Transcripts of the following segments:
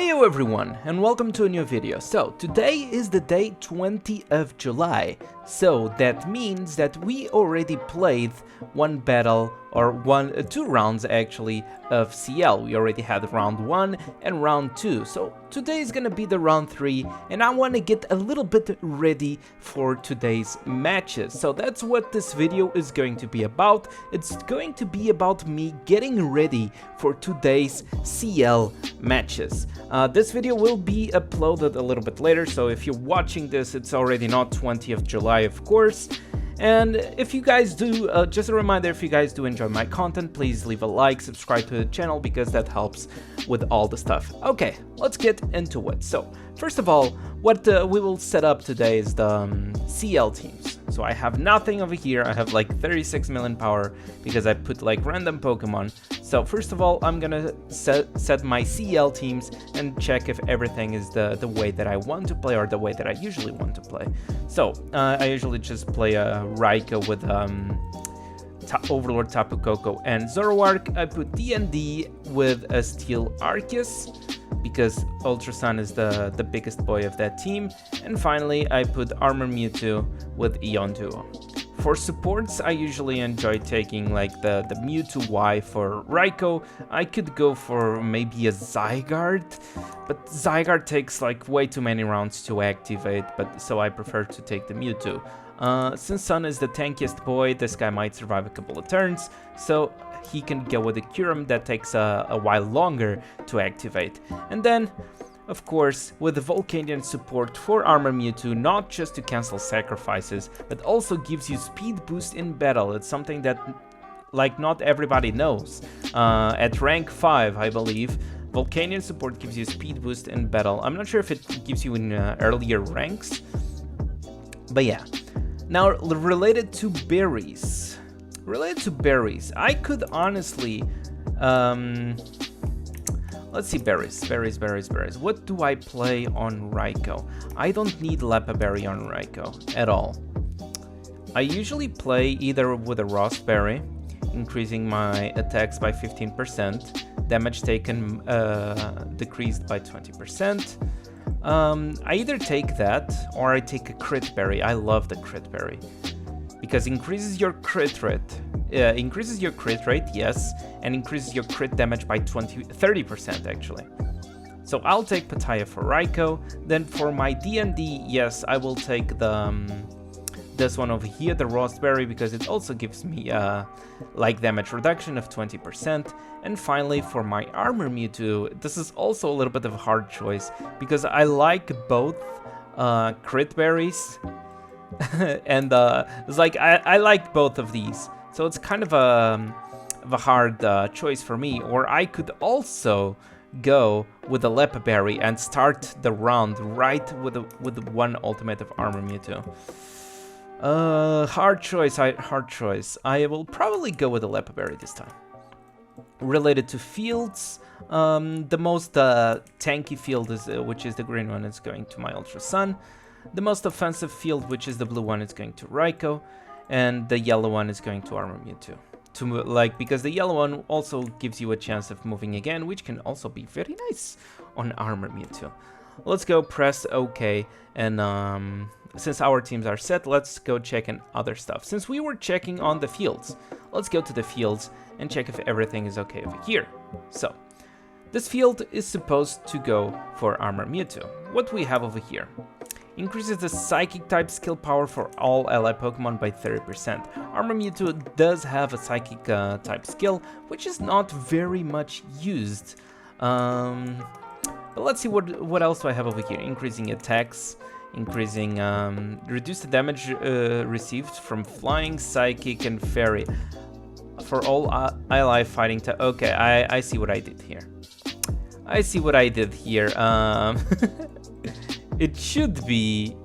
Heyo everyone, and welcome to a new video. So today is the day 20 of July, so that means that we already played one battle, or two rounds actually, of CL. We already had round 1 and round 2, so today is gonna be the round 3, and I want to get a little bit ready for today's matches. So that's what this video is going to be about. It's going to be about me getting ready for today's CL matches. This video will be uploaded a little bit later, so if you're watching this, it's already not 20th of July, of course. And if you guys do, just a reminder, if you guys do enjoy my content, please leave a like, subscribe to the channel, because that helps with all the stuff. Okay, let's get into it. So, first of all, what we will set up today is the CL teams. So I have nothing over here. I have like 36 million power because I put like random Pokemon. So first of all, I'm gonna set my CL teams and check if everything is the way that I want to play, or the way that I usually want to play. So I usually just play a Raikou with Overlord Tapu Koko and Zoroark. I put D&D with a Steel Arceus, because Ultra Sun is the biggest boy of that team. And finally, I put Armor Mewtwo with Eon Duo. For supports, I usually enjoy taking like the Mewtwo Y for Raikou. I could go for maybe a Zygarde, but Zygarde takes like way too many rounds to activate, so I prefer to take the Mewtwo. Since Sun is the tankiest boy, this guy might survive a couple of turns, so he can go with the Kyurem that takes a while longer to activate. And then, of course, with the Volcanion support for Armor Mewtwo, not just to cancel sacrifices, but also gives you speed boost in battle. It's something that, like, not everybody knows. At rank 5, I believe, Volcanion support gives you speed boost in battle. I'm not sure if it gives you in earlier ranks, but yeah. Now, related to berries. I could honestly, let's see, berries. What do I play on Raikou? I don't need Leppa Berry on Raikou at all. I usually play either with a Raspberry, increasing my attacks by 15%, damage taken decreased by 20%. I either take that, or I take a Crit Berry. I love the Crit Berry, because increases your crit rate, yes, and increases your crit damage by 30% actually. So I'll take Pattaya for Raikou. Then for my D&D, yes, I will take the this one over here, the Raspberry, because it also gives me like damage reduction of 20%. And finally, for my Armor Mewtwo, this is also a little bit of a hard choice, because I like both Crit Berries and it's like I like both of these, so it's kind of a hard choice for me. Or I could also go with a Leppa Berry and start the round right with one ultimate of Armor Mewtwo. Hard choice. I will probably go with a Leppa Berry this time. Related to fields, the most tanky field is which is the green one, is going to my Ultra Sun. The most offensive field, which is the blue one, is going to Raikou, and the yellow one is going to Armor Mewtwo. Because the yellow one also gives you a chance of moving again, which can also be very nice on Armor Mewtwo. Let's go press OK, and since our teams are set, let's go check on other stuff. Since we were checking on the fields, let's go to the fields and check if everything is okay over here. So, this field is supposed to go for Armor Mewtwo. What we have over here: increases the Psychic type skill power for all ally Pokemon by 30%. Armor Mewtwo does have a Psychic type skill, which is not very much used. But let's see what else do I have over here. Increasing attacks, increasing reduce the damage received from Flying, Psychic, and Fairy for all ally fighting type. Okay, I see what I did here. It should be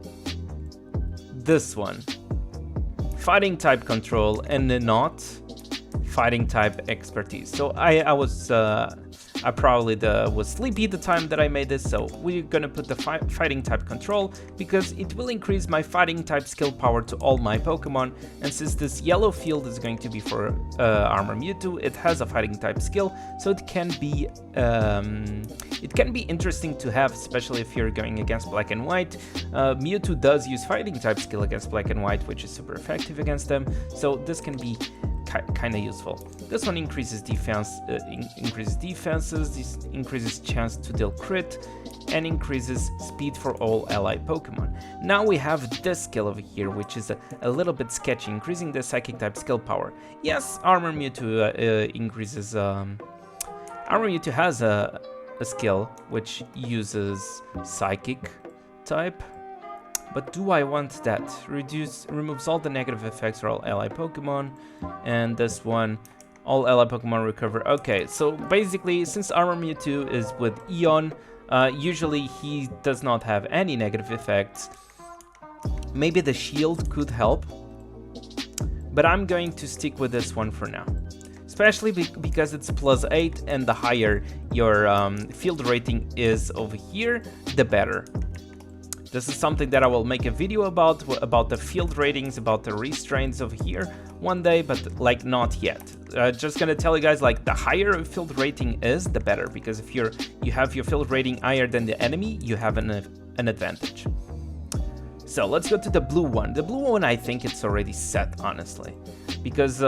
this one. Fighting type control and not fighting type expertise. So I probably was sleepy the time that I made this, so we're gonna put the fighting type control because it will increase my fighting type skill power to all my Pokemon. And since this yellow field is going to be for Armor Mewtwo, it has a fighting type skill, so it can be interesting to have, especially if you're going against Black and White. Mewtwo does use fighting type skill against Black and White, which is super effective against them, so this can be kind of useful. This one increases defense, this increases chance to deal crit, and increases speed for all ally Pokemon. Now we have this skill over here, which is a little bit sketchy, increasing the psychic type skill power. Yes, Armor Mewtwo increases. Armor Mewtwo has a skill which uses psychic type. But do I want that? Removes all the negative effects for all ally Pokemon. And this one, all ally Pokemon recover. Okay, so basically, since Armor Mewtwo is with Eon, usually he does not have any negative effects. Maybe the shield could help. But I'm going to stick with this one for now. Especially because it's +8, and the higher your field rating is over here, the better. This is something that I will make a video about the field ratings, about the restraints over here one day, but like not yet. Just gonna tell you guys, like, the higher a field rating is, the better, because if you have your field rating higher than the enemy, you have an advantage. So let's go to the blue one. The blue one, I think it's already set, honestly, because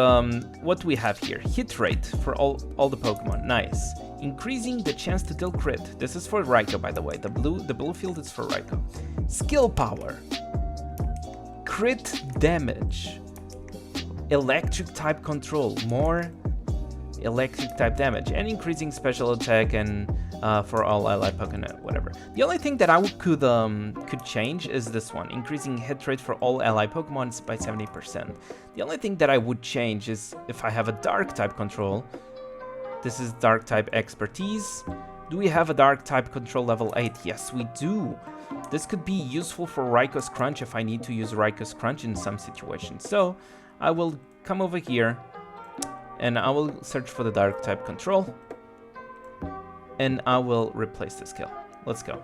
what we have here, hit rate for all the Pokemon, nice. Increasing the chance to deal crit. This is for Raikou, by the way. The blue field is for Raikou. Skill power, crit damage, electric type control, more electric type damage, and increasing special attack and for all ally Pokemon, whatever. The only thing that I could change is this one, increasing hit rate for all ally Pokemon by 70%. The only thing that I would change is if I have a dark type control. This is dark type expertise. Do we have a dark type control level 8? Yes, we do. This could be useful for Raikou's Crunch if I need to use Raikou's Crunch in some situations. So I will come over here and I will search for the dark type control and I will replace the skill. Let's go.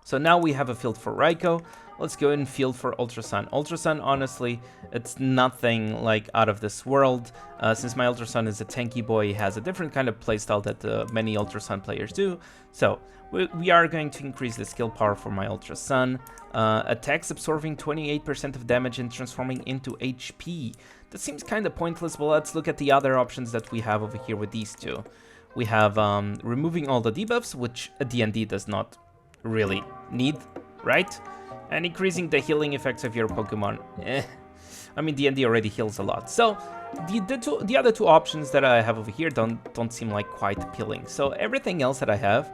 So now we have a field for Raikou. Let's go and field for Ultra Sun. Ultra Sun, honestly, it's nothing like out of this world. Since my Ultra Sun is a tanky boy, he has a different kind of playstyle that many Ultra Sun players do. So we are going to increase the skill power for my Ultra Sun. Attacks absorbing 28% of damage and transforming into HP. That seems kind of pointless, but let's look at the other options that we have over here with these two. We have removing all the debuffs, which a D&D does not really need, right? And increasing the healing effects of your Pokemon. I mean, D&D already heals a lot. So the other two options that I have over here don't seem like quite appealing. So everything else that I have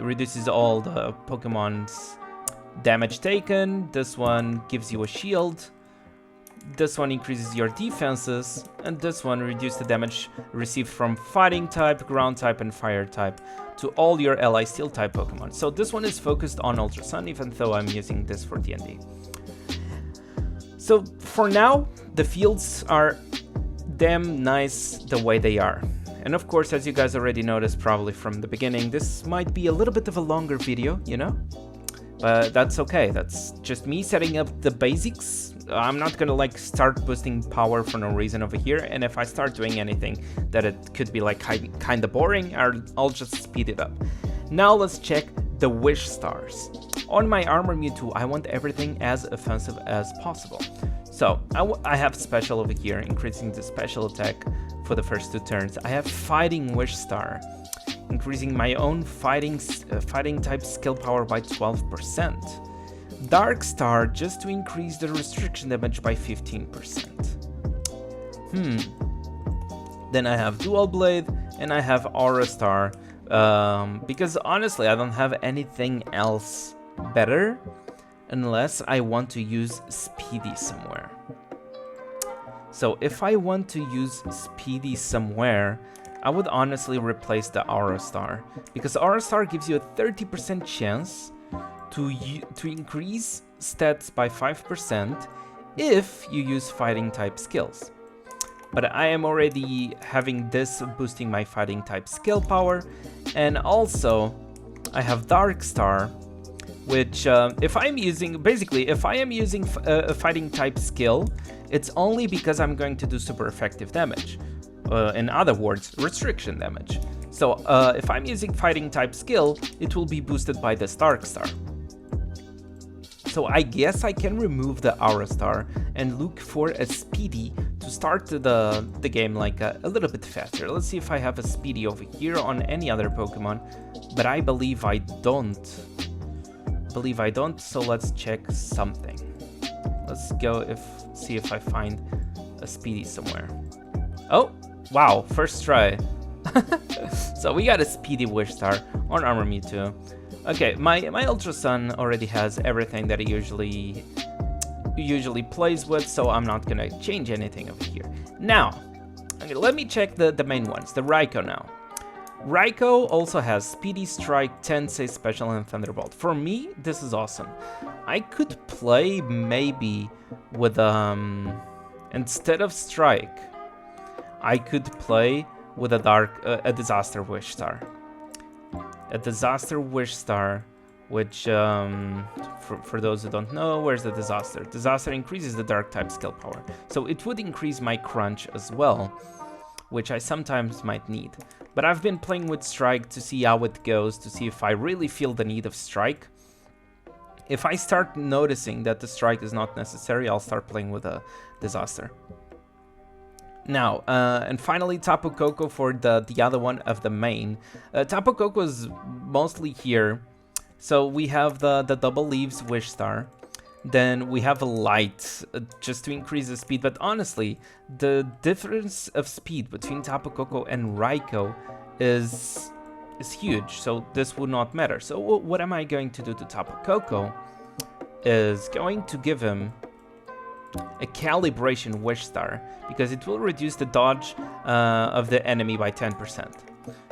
reduces all the Pokemon's damage taken. This one gives you a shield. This one increases your defenses, and this one reduces the damage received from fighting type, ground type, and fire type to all your ally steel type Pokemon. So this one is focused on Ultra Sun, even though I'm using this for D&D. So for now, the fields are damn nice the way they are. And of course, as you guys already noticed probably from the beginning, this might be a little bit of a longer video, you know? But that's okay, that's just me setting up the basics. I'm not gonna like start boosting power for no reason over here, and if I start doing anything that it could be like kinda boring, I'll just speed it up. Now let's check the wish stars. On my Armor Mewtwo, I want everything as offensive as possible. So I have special over here, increasing the special attack for the first 2 turns. I have fighting wish star, increasing my own fighting type skill power by 12%. Dark Star, just to increase the restriction damage by 15%. Then I have Dual Blade, and I have Aura Star, because honestly I don't have anything else better, unless I want to use Speedy somewhere. So if I want to use Speedy somewhere, I would honestly replace the Aura Star, because Aura Star gives you a 30% chance to increase stats by 5% if you use fighting type skills. but I am already having this boosting my fighting type skill power, and also I have Dark Star, which if I am using a fighting type skill, it's only because I'm going to do super effective damage. In other words, restriction damage. So if I'm using fighting type skill, it will be boosted by this Dark Star. So I guess I can remove the Aura Star and look for a Speedy to start the game like a little bit faster. Let's see if I have a Speedy over here on any other Pokemon, but I believe I don't. So let's check something. Let's go see if I find a Speedy somewhere. Oh, wow, first try. So we got a Speedy Wish Star on Armor Mewtwo. Okay, my Ultra Sun already has everything that it usually plays with, so I'm not gonna change anything over here. Now, okay, let me check the main ones, the Raikou now. Raikou also has Speedy, Strike, Tensei, Special, and Thunderbolt. For me, this is awesome. I could play maybe with, instead of Strike, I could play with a Disaster Wish Star. A Disaster Wish Star, which, for those who don't know, where's the Disaster? Disaster increases the Dark type skill power, so it would increase my Crunch as well, which I sometimes might need. But I've been playing with Strike to see how it goes, to see if I really feel the need of Strike. If I start noticing that the Strike is not necessary, I'll start playing with a Disaster. Now, and finally, Tapu Koko for the other one of the main. Tapu Koko is mostly here. So we have the Double Leaves Wish Star. Then we have a Light, just to increase the speed. But honestly, the difference of speed between Tapu Koko and Raikou is huge. So this would not matter. So what am I going to do to Tapu Koko is going to give him a Calibration Wish Star, because it will reduce the dodge of the enemy by 10%.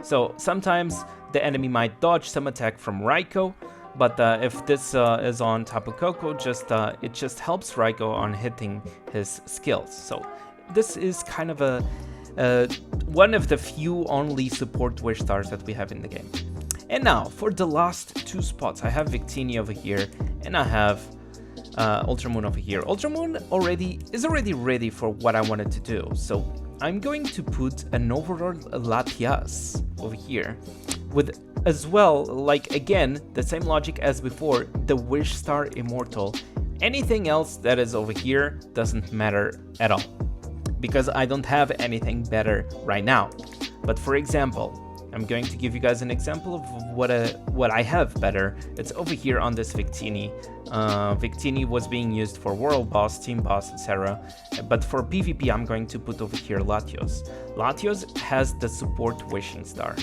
So sometimes the enemy might dodge some attack from Raikou, but if this is on Tapu Koko, it just helps Raikou on hitting his skills. So this is kind of one of the few only support Wish Stars that we have in the game. And now for the last two spots, I have Victini over here, and I have Ultramoon over here. Ultramoon is already ready for what I wanted to do, so I'm going to put an Overlord Latias over here with, as well, like again, the same logic as before, the Wish Star Immortal. Anything else that is over here doesn't matter at all, because I don't have anything better right now. But for example, I'm going to give you guys an example of what I have better. It's over here on this Victini. Victini was being used for World Boss, Team Boss, etc. But for PvP, I'm going to put over here Latios. Latios has the support Wishing Star,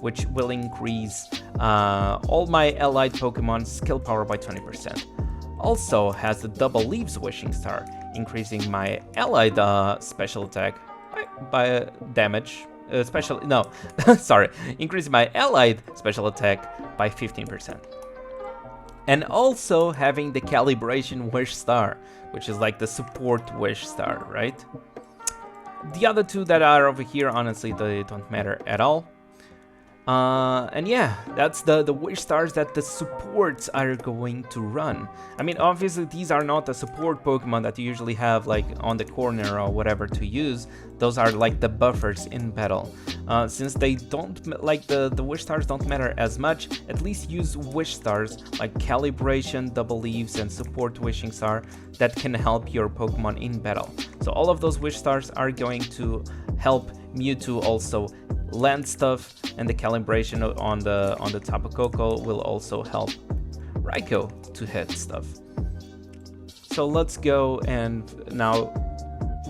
which will increase all my allied Pokemon's skill power by 20%. Also has the Double Leaves Wishing Star, increasing my allied special attack by damage. Increasing my allied special attack by 15%. And also having the Calibration Wish Star, which is like the support Wish Star, right? The other two that are over here, honestly, they don't matter at all. And yeah, that's the Wish Stars that the supports are going to run. I mean, obviously these are not the support Pokemon that you usually have like on the corner or whatever to use. Those are like the buffers in battle. Since they don't, like the Wish Stars don't matter as much, at least use Wish Stars like Calibration, Double Leaves, and Support Wishing Star that can help your Pokemon in battle. So all of those Wish Stars are going to help Mewtwo also land stuff, and the calibration on the Tapu Koko will also help Raikou to hit stuff. So let's go, and now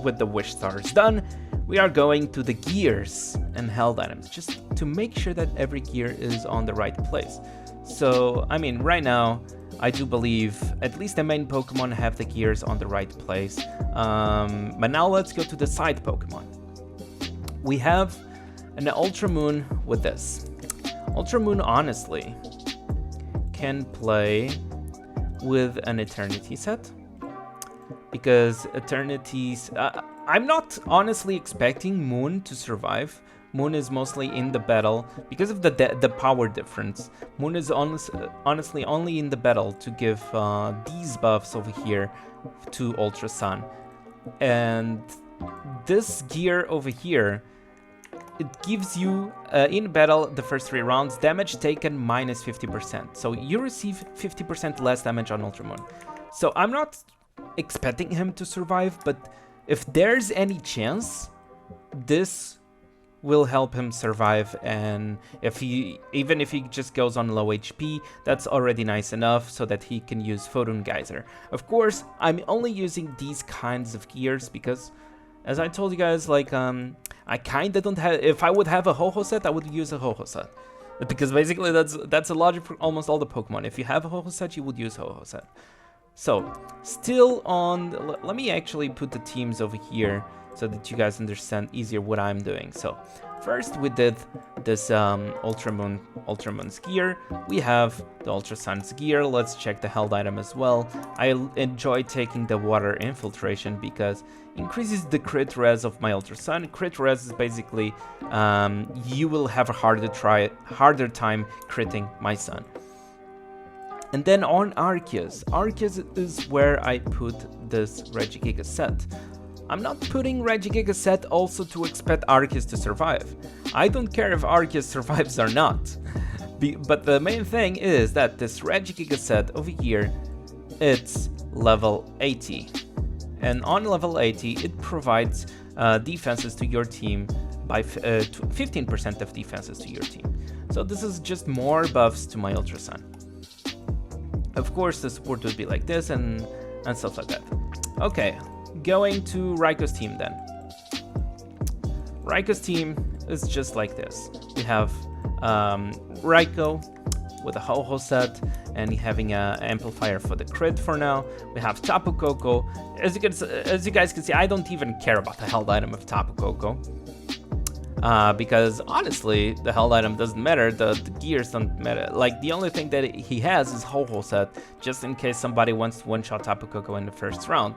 with the Wish Stars done, we are going to the gears and held items, just to make sure that every gear is on the right place. So, I mean, right now, I do believe at least the main Pokemon have the gears on the right place. But now let's go to the side Pokemon. We have an Ultramoon with this. Ultramoon, honestly, can play with an Eternity set. because Eternity's... I'm not honestly expecting Moon to survive. Moon is mostly in the battle because of the power difference. Moon is honestly only in the battle to give these buffs over here to Ultra Sun. And this gear over here, it gives you, in battle, the first 3 rounds, damage taken minus 50%. So you receive 50% less damage on Ultra Moon. So I'm not expecting him to survive, but if there's any chance, this will help him survive. And even if he just goes on low HP, that's already nice enough so that he can use Photon Geyser. Of course, I'm only using these kinds of gears because, as I told you guys, like, I kinda don't have... If I would have a Ho-Ho set, I would use a Ho-Ho set. Because basically that's a logic for almost all the Pokemon. If you have a Ho-Ho set, you would use Ho-Ho set. So, still on... Let me actually put the teams over here so that you guys understand easier what I'm doing. So, first we did this Ultra Moon's gear. We have the Ultra Sun's gear. Let's check the held item as well. I enjoy taking the Water Infiltration because increases the crit res of my Ultra Sun. Crit res is basically you will have a harder time critting my Sun. And then on Arceus. Arceus is where I put this Regigiga set. I'm not putting Regigiga set also to expect Arceus to survive. I don't care if Arceus survives or not. But the main thing is that this Regigiga set over here, it's level 80. And on level 80, it provides defenses to your team by 15% of defenses to your team. So this is just more buffs to my Ultra Sun. Of course, the support would be like this and stuff like that. Okay, going to Raiko's team then. Raiko's team is just like this. We have Raiko with a Ho-Ho set and having an amplifier for the crit for now. We have Tapu Koko. As you guys can see, I don't even care about the held item of Tapu Koko. Because honestly, the held item doesn't matter, the gears don't matter. Like, the only thing that he has is Ho-Ho set, just in case somebody wants to one-shot Tapu Koko in the first round.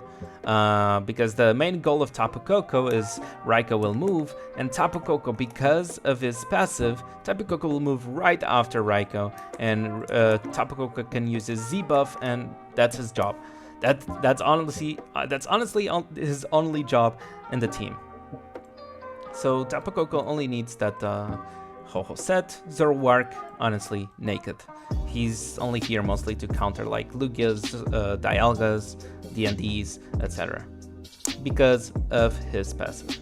Because the main goal of Tapu Koko is Raiko will move, and Tapu Koko, because of his passive, Tapu Koko will move right after Raiko, and Tapu Koko can use his Z buff, and that's his job. That's honestly his only job in the team. So Tapu Koko only needs that Ho-Ho set. Zoroark, honestly, naked. He's only here mostly to counter like Lugias, Dialgas, DNDs, etc. because of his passive.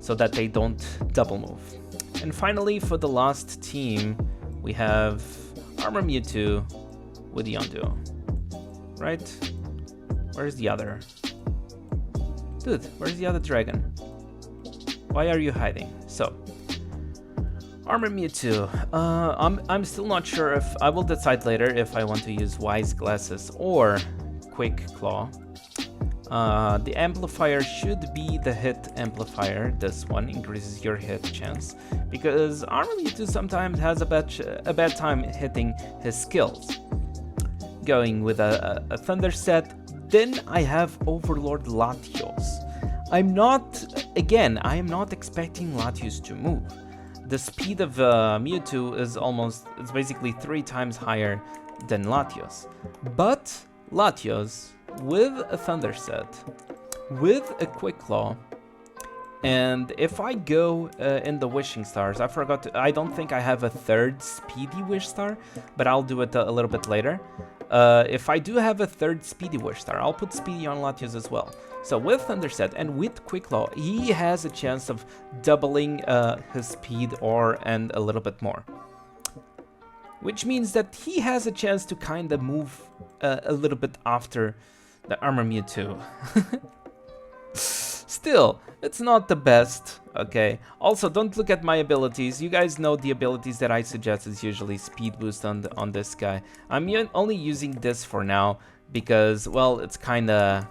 So that they don't double move. And finally, for the last team, we have Armor Mewtwo with Yonduo. Right? Where's the other? Dude, where's the other dragon? Why are you hiding? So, Armor Mewtwo. I'm still not sure if... I will decide later if I want to use Wise Glasses or Quick Claw. The amplifier should be the hit amplifier. This one increases your hit chance. Because Armor Mewtwo sometimes has a bad time hitting his skills. Going with a Thunder set. Then I have Overlord Latios. I am not expecting Latios to move. The speed of Mewtwo is basically 3 times higher than Latios. But Latios, with a Thunder set, with a Quick Claw, and if I go in the Wishing Stars, I don't think I have a 3rd Speedy Wish Star, but I'll do it a little bit later. If I do have a 3rd Speedy Wish Star, I'll put Speedy on Latios as well. So with Thunder Set and with Quick Claw, he has a chance of doubling his speed and a little bit more. Which means that he has a chance to kind of move a little bit after the Armor Mewtwo. Still, it's not the best, okay? Also, don't look at my abilities. You guys know the abilities that I suggest is usually speed boost on this guy. I'm only using this for now because, well, it's kind of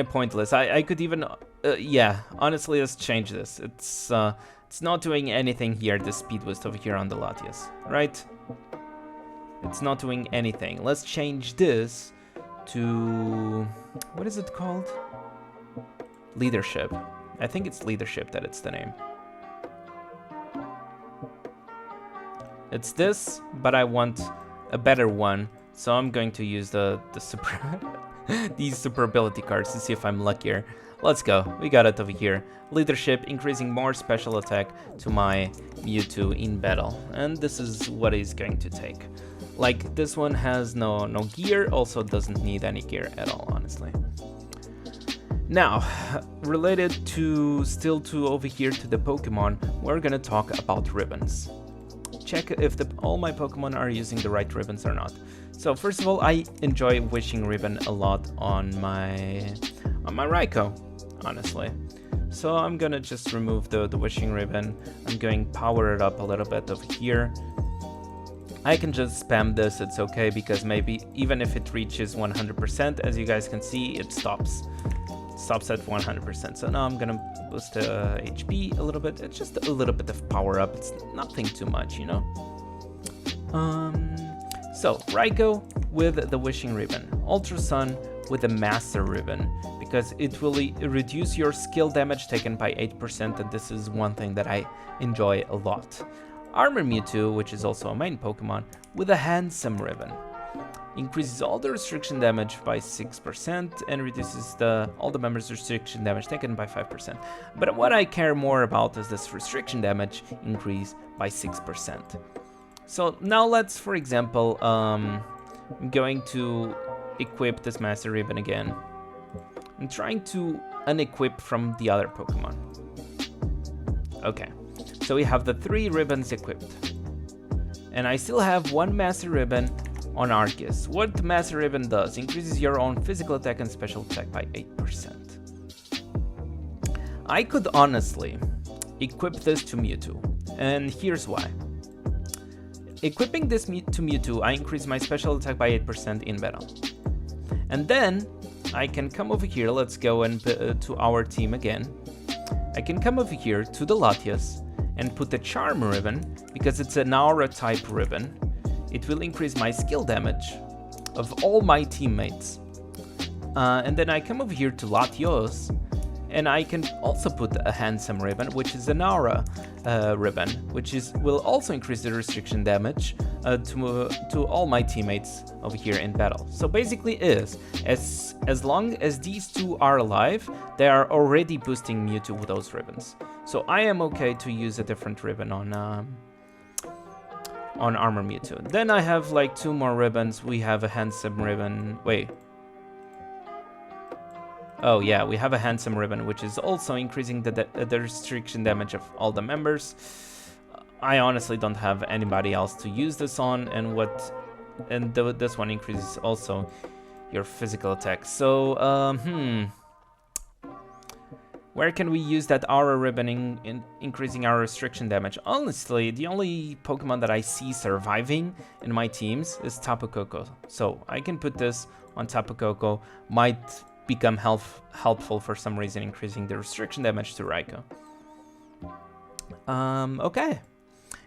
pointless. I could even, yeah, honestly, let's change this. It's not doing anything here, the speed boost over here on the Latias, right? It's not doing anything. Let's change this to... what is it called? Leadership. I think it's leadership that it's the name. It's this, but I want a better one, so I'm going to use the super these super ability cards to see if I'm luckier. Let's go. We got it over here. Leadership, increasing more special attack to my Mewtwo in battle, and this is what he's going to take. Like, this one has no gear, also doesn't need any gear at all, honestly. Now, related to still to over here to the Pokemon, we're gonna talk about ribbons. Check if all my Pokemon are using the right ribbons or not. So first of all, I enjoy Wishing Ribbon a lot on my Raikou, honestly. So I'm gonna just remove the Wishing Ribbon. I'm going power it up a little bit over here. I can just spam this, it's okay, because maybe even if it reaches 100%, as you guys can see, it stops at 100%. So now I'm gonna boost HP a little bit. It's just a little bit of power up. It's nothing too much, you know. So Raikou with the Wishing Ribbon, Ultra Sun with the Master Ribbon, because it will reduce your skill damage taken by 8%, and this is one thing that I enjoy a lot. Armor Mewtwo, which is also a main Pokemon, with a Handsome Ribbon. Increases all the restriction damage by 6% and reduces all the members' restriction damage taken by 5%. But what I care more about is this restriction damage increase by 6%. So now let's, for example, I'm going to equip this Master Ribbon again. I'm trying to unequip from the other Pokemon. Okay, so we have the 3 ribbons equipped. And I still have 1 Master Ribbon on Arceus. What the Master Ribbon does, increases your own physical attack and special attack by 8%. I could honestly equip this to Mewtwo, and here's why. Equipping this to Mewtwo, I increase my special attack by 8% in battle. And then I can come over here, let's go and to our team again. I can come over here to the Latias and put the Charm Ribbon, because it's an Aura type ribbon. It will increase my skill damage of all my teammates. And then I come over here to Latios, and I can also put a Handsome Ribbon, which is an Aura ribbon, which will also increase the restriction damage to all my teammates over here in battle. So basically as long as these 2 are alive, they are already boosting Mewtwo with those ribbons. So I am okay to use a different ribbon on Armor Mewtwo. Then I have like 2 more ribbons. We have a Handsome Ribbon. Wait. Oh yeah, we have a Handsome Ribbon, which is also increasing the restriction damage of all the members. I honestly don't have anybody else to use this on, and this one increases also your physical attack. So where can we use that Aura Ribbon in increasing our restriction damage? Honestly, the only Pokemon that I see surviving in my teams is Tapu Koko. So I can put this on Tapu Koko, might become helpful for some reason, increasing the restriction damage to Raikou. Okay.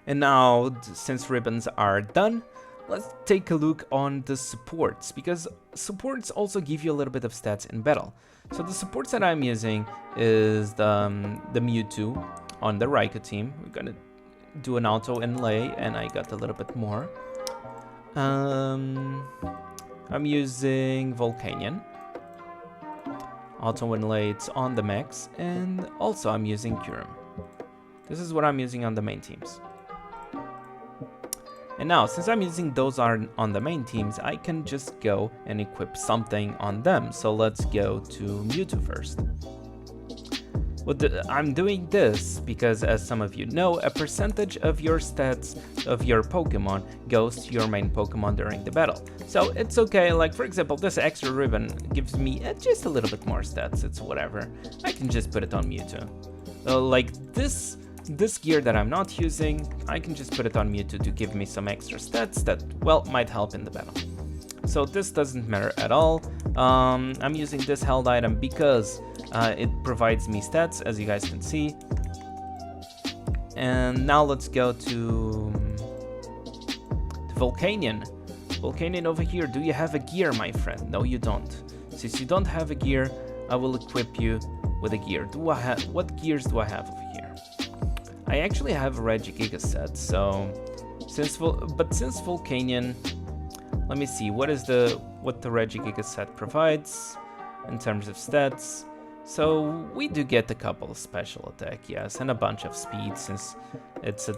And now, since ribbons are done, let's take a look on the supports, because supports also give you a little bit of stats in battle. So the supports that I'm using is the Mewtwo on the Raikou team. We're gonna do an auto inlay, and I got a little bit more. I'm using Volcanion. Auto inlay, it's on the max, and also I'm using Kyurem. This is what I'm using on the main teams. And now, since I'm using those on the main teams, I can just go and equip something on them. So let's go to Mewtwo first. I'm doing this because, as some of you know, a percentage of your stats of your Pokemon goes to your main Pokemon during the battle. So it's okay, like for example, this extra ribbon gives me just a little bit more stats, it's whatever. I can just put it on Mewtwo. Like this gear that I'm not using, I can just put it on Mewtwo to give me some extra stats that, well, might help in the battle. So this doesn't matter at all. I'm using this held item because it provides me stats, as you guys can see. And now let's go to Volcanion. Volcanion over here, do you have a gear, my friend? No, you don't. Since you don't have a gear, I will equip you with a gear. What gears do I have over here? I actually have a Regigiga set, so since Volcanion, let me see what the Regigiga set provides in terms of stats. So we do get a couple of special attack, yes, and a bunch of speed since it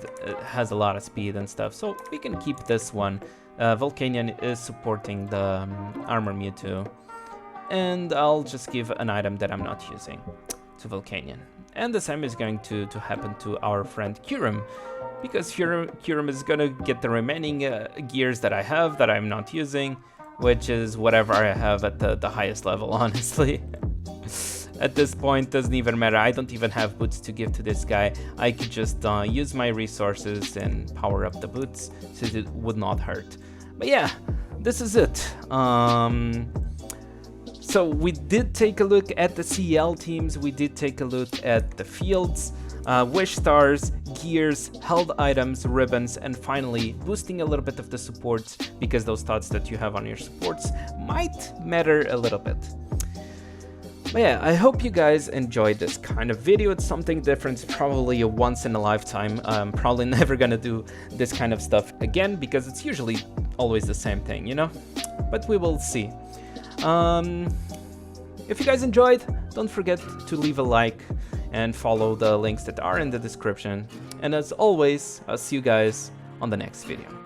has a lot of speed and stuff. So we can keep this one. Volcanion is supporting the Armor Mewtwo, and I'll just give an item that I'm not using to Volcanion. And the same is going to happen to our friend Kyurem, because Kyurem is gonna get the remaining gears that I have that I'm not using, which is whatever I have at the highest level, honestly. At this point, doesn't even matter. I don't even have boots to give to this guy. I could just use my resources and power up the boots, since it would not hurt. But yeah, this is it. So we did take a look at the CL teams. We did take a look at the fields, wish stars, gears, held items, ribbons, and finally boosting a little bit of the supports, because those thoughts that you have on your supports might matter a little bit. But yeah, I hope you guys enjoyed this kind of video. It's something different, it's probably a once in a lifetime. I'm probably never gonna do this kind of stuff again, because it's usually always the same thing, you know? But we will see. If you guys enjoyed, don't forget to leave a like and follow the links that are in the description. And as always, I'll see you guys on the next video.